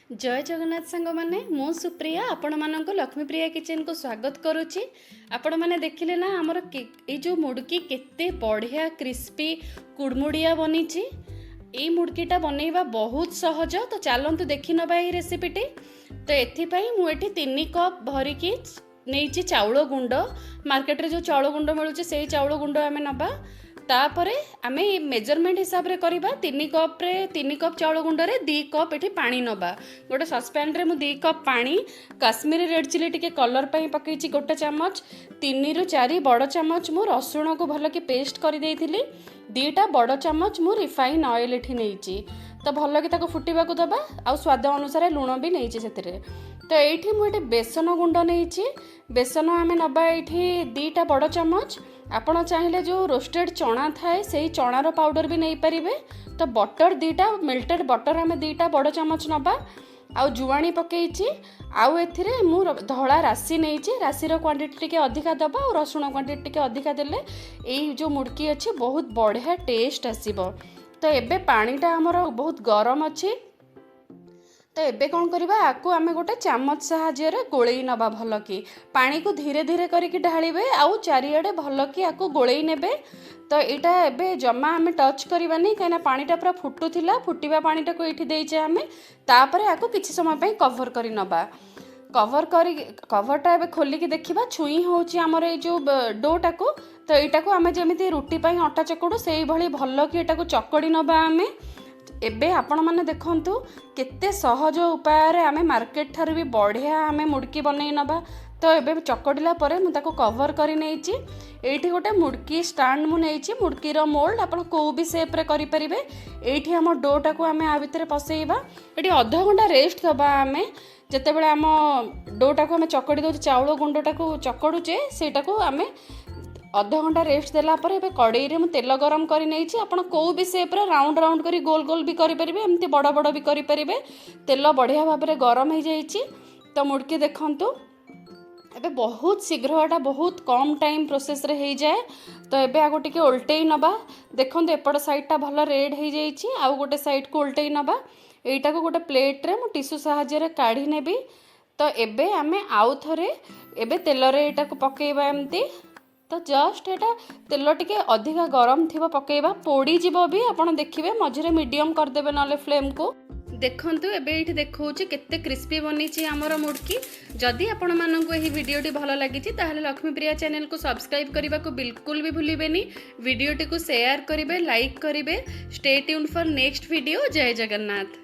जय जगन्नाथ सांग मैंने मु सुप्रिया आपण मानक लक्ष्मीप्रिया किचन को स्वागत करुच्ची। आपण मैंने देखिले ना आमर ये जो मुड़की केते बढ़िया क्रिस्पी कुड़मुड़िया बनी। ये मुड़कीटा बनैबा बहुत सहज, तो चलतु देखि नबा ये रेसिपीटी। तो एथिपाई मुझे 3 कप भरिकी नहीं चाउल गुंड, मार्केट रे जो चाउल गुंड मिलूँ से चाउल गुंड आम नबा। तापरे आमे मेजरमेंट हिसाब रे करबा 3 कप रे 3 कप चाउल गुंड रे 2 कप एठी पानी नबा। गोटे ससपैन रे मु 2 कप पानी, काश्मीरी रेड चिली टिके कलर पई पकईची गोटे चमच, 3 रु 4 बड़ चमच मु रसुण को भल के पेस्ट कर देइथिली, 2टा बड़ चमच मु रिफाइन ऑयल एठी नेइची। तो भल के ताको फुटीबा को दबा, आ स्वाद अनुसार लुण भी नेइची सेतिरे। तो एठी मु एठी बेसन गुंड नेइची। बेसन आमे नबा एठी 2टा बड़ चमच। आपण चाहिए जो रोस्टेड चना थाए से चनार पाउडर भी नहीं पारे। तो बटर 2टा मेल्टेड बटर आम 2टा बड़ चमच नबा। आउ जुआणी पकईची, आउ एथिरे मु धड़ा राशि नहीं, राशि क्वांटिटी टिके अधिका दबा और रसुण क्वांटिटी टिके अधिका देले एई जो मुड़की अच्छी बहुत बढ़िया टेस्ट आसीबो। तो एबे पानीटा हमर बहुत गरम अच्छी। तो एबे कौन करबा, आकु आमे गोटे चामच साहाଯ୍ୟରେ गोळेई नबा भल की। पानी को धीरे धीरे करके ढालिबे, आउ चारिआडे भल की आकु गोळेई नेबे। तो एटा एबे जमा आमे टच करबानी, कहिना पानीटा पूरा फुटुथिला, फुटिबा पानीटा को एठी देइचे आमे। तापरे आकु किछि समय पई कवर करी नबा। कवरटा एबे खोली की देखिबा छुई होची हमर ए जो डोटा को। तो एटा को आमे जेमिति रोटी पई आटा चकड़ू सेई भली भल की एटा को चकड़ी नबा आमे। एबे आपण माने देखंतु केते सहज उपाय आमे मार्केट थारु भी बढ़िया आमे मुड़की बनै नबा। तो एबे चकड़िला परे मु ताको कवर करी नेइची। एठी गोटे मुड़की स्टैंड मु नेइची, मुड़की रो मोल्ड आपण को भी शेप रे करि परिबे। एठी हम डोटा को आमे आ भितरे पसेइबा। एठी आधा घंटा रेस्ट दबा आमे। जते बेले हम डोटा को आमे चकड़ी दो चाउल गुंडटा को चकड़ुचे सेटा को आमे आधा घंटा रेस्ट देला पर एबे कड़ाई रे मु तेल गरम करी नेइची। आपण को भी शेप रे राउंड राउंड करी गोल गोल भी करि परिबे, एमती बड़ बड़ भी करि परिबे। तेल बढ़िया भाव में गरम हो जाइची। तो मुड़की देखंतु एबे बहुत शीघ्र एटा बहुत कम टाइम प्रोसेस रे हो जाए। तो एबे आगो टिके उल्टेई नबा। देखंतु एपट साइडटा भल रेड हो जाइची, आउ गोटे साइड को उल्टेई नबा। एटा को गोटे प्लेट रे मु टिश्यू साहाଯ୍ୟରେ काढी नेबी। तो एबे आमे आउ थरे एबे तेल रे एटा को पकेइबा एमती। तो जस्ट एटा तेल टिके अधिका गरम थिबो पकेइबा, पोड़ी जीवो भी आपण देखिबे, मझरे मीडियम कर देबे नले फ्लेम को। देखंतु एबे एठी देखौची केते क्रिस्पी बनीची हमर मुड़की। जदि आपण माननकु एही वीडियोटी भलो लागिची ताहाले लक्ष्मीप्रिया चैनल को सब्सक्राइब करबा को बिल्कुल भी भूलिबेनी। वीडियोटी को शेयर करिवे, लाइक करिवे। Stay tuned for next video. जय जगन्नाथ।